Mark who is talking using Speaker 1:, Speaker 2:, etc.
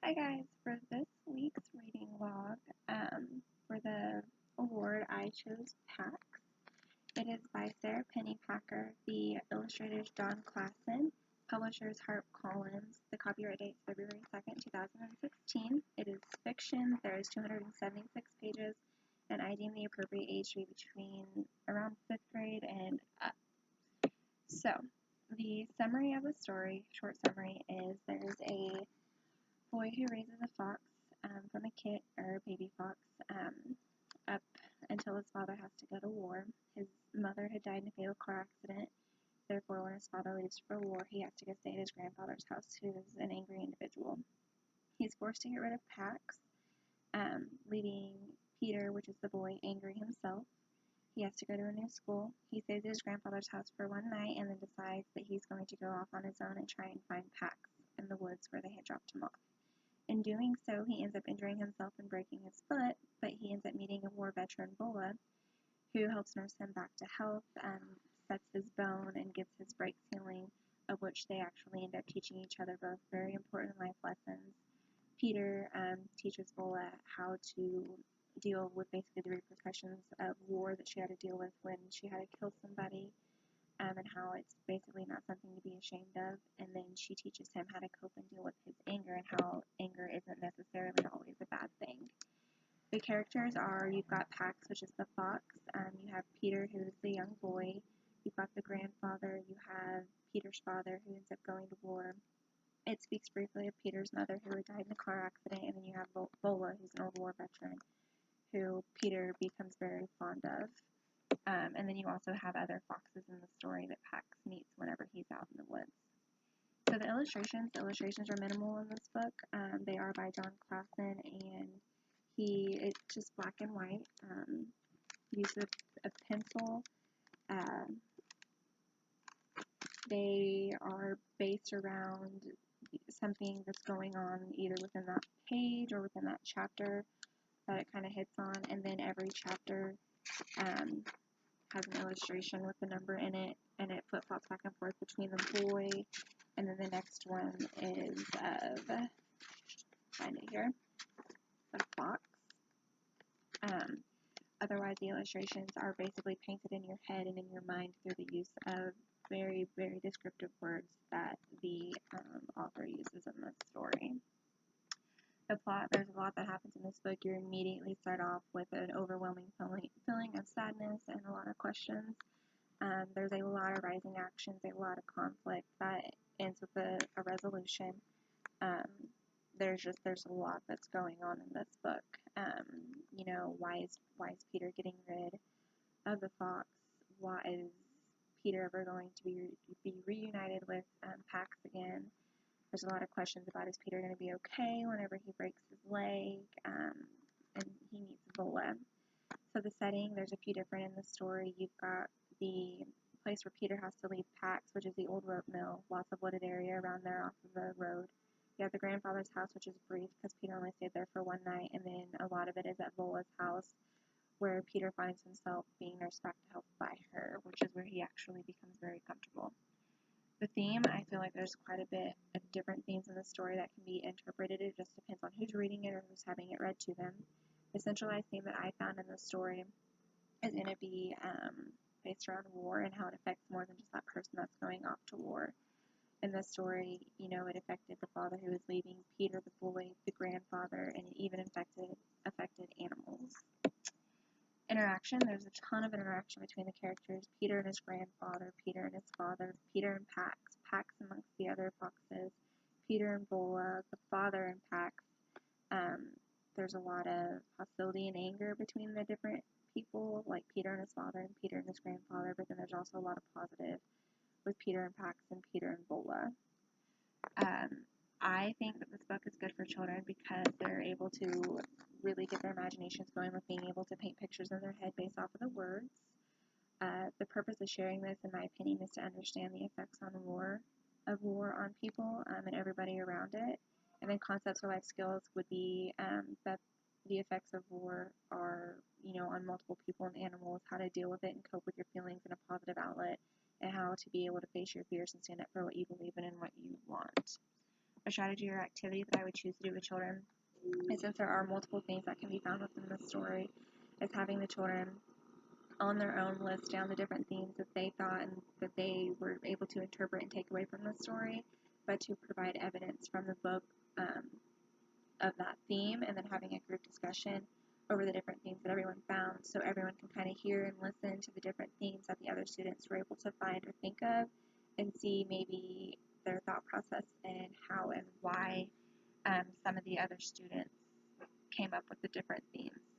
Speaker 1: Hi guys, for this week's reading log, for the award I chose Pax. It is by Sarah Pennypacker. The illustrator is John Klassen. Publisher is HarperCollins. The copyright date is February 2nd, 2016. It is fiction. There is 276 pages, and I deem the appropriate age to be between around 5th grade and up. So, the summary of the story, short summary, is there's a boy who raises a fox from a kit or a baby fox up until his father has to go to war. His mother had died in a fatal car accident. Therefore, when his father leaves for war, he has to go stay at his grandfather's house, who is an angry individual. He's forced to get rid of Pax, leaving Peter, which is the boy, angry himself. He has to go to a new school. He stays at his grandfather's house for one night and then decides that he's going to go off on his own and try and find Pax in the woods where they had dropped him off. In doing so, he ends up injuring himself and breaking his foot, but he ends up meeting a war veteran, Bola, who helps nurse him back to health, sets his bone, and gives his breaks healing, of which they actually end up teaching each other both very important life lessons. Peter teaches Bola how to deal with basically the repercussions of war that she had to deal with when she had to kill somebody, and how it's basically not something to be ashamed of. And then she teaches him how to cope and deal with his anger and how anger isn't necessarily always a bad thing. The characters are, you've got Pax, which is the fox, you have Peter, who's the young boy, you've got the grandfather, you have Peter's father, who ends up going to war. It speaks briefly of Peter's mother, who had died in a car accident, and then you have Bola, who's an old war veteran, who Peter becomes very fond of. And then you also have other foxes in the story that Pax meets whenever he's out in the woods. So the illustrations are minimal in this book. They are by John Klassen, and it's just black and white. Use a pencil. They are based around something that's going on either within that page or within that chapter that it kind of hits on, and then every chapter has an illustration with the number in it, and it flip-flops back and forth between the boy, and then the next one is of, find it here, the fox. Otherwise, the illustrations are basically painted in your head and in your mind through the use of very, very descriptive words that the author uses in this story. The plot, there's a lot that happens in this book. You immediately start off with an overwhelming feeling of sadness and a lot of questions. There's a lot of rising actions, a lot of conflict that ends with a resolution. There's a lot that's going on in this book. Why is Peter getting rid of the fox? Why is Peter ever going to be reunited with Pax again? There's a lot of questions about, is Peter going to be okay whenever he breaks his leg, and he meets Bola. So the setting, there's a few different in the story. You've got the place where Peter has to leave Pax, which is the old rope mill, lots of wooded area around there off of the road. You have the grandfather's house, which is brief because Peter only stayed there for one night, and then a lot of it is at Bola's house, where Peter finds himself being nursed back to health by her, which is where he actually becomes very comfortable. The theme, I feel like there's quite a bit of different themes in the story that can be interpreted. It just depends on who's reading it or who's having it read to them. The centralized theme that I found in the story is going to be based around war and how it affects more than just that person that's going off to war. In the story, it affected the father who was leaving, Peter, the boy, the grandfather, and it even affected animals. Interaction, there's a ton of interaction between the characters, Peter and his grandfather, Peter and his father, Peter and Pax, Pax amongst the other foxes, Peter and Bola, the father and Pax. There's a lot of hostility and anger between the different people, like Peter and his father and Peter and his grandfather, but then there's also a lot of positive with Peter and Pax and Peter and Bola. I think that this book is good for children because they're able to really get their imaginations going with being able to paint pictures in their head based off of the words. The purpose of sharing this, in my opinion, is to understand the effects on war on people and everybody around it. And then concepts or life skills would be that the effects of war are, on multiple people and animals, how to deal with it and cope with your feelings in a positive outlet, and how to be able to face your fears and stand up for what you believe in and what you want. a strategy or activity that I would choose to do with children is, since there are multiple things that can be found within the story, is having the children on their own list down the different themes that they thought and that they were able to interpret and take away from the story, but to provide evidence from the book of that theme, and then having a group discussion over the different themes that everyone found, so everyone can kind of hear and listen to the different themes that the other students were able to find or think of, and see maybe their thought process and how and why some of the other students came up with the different themes.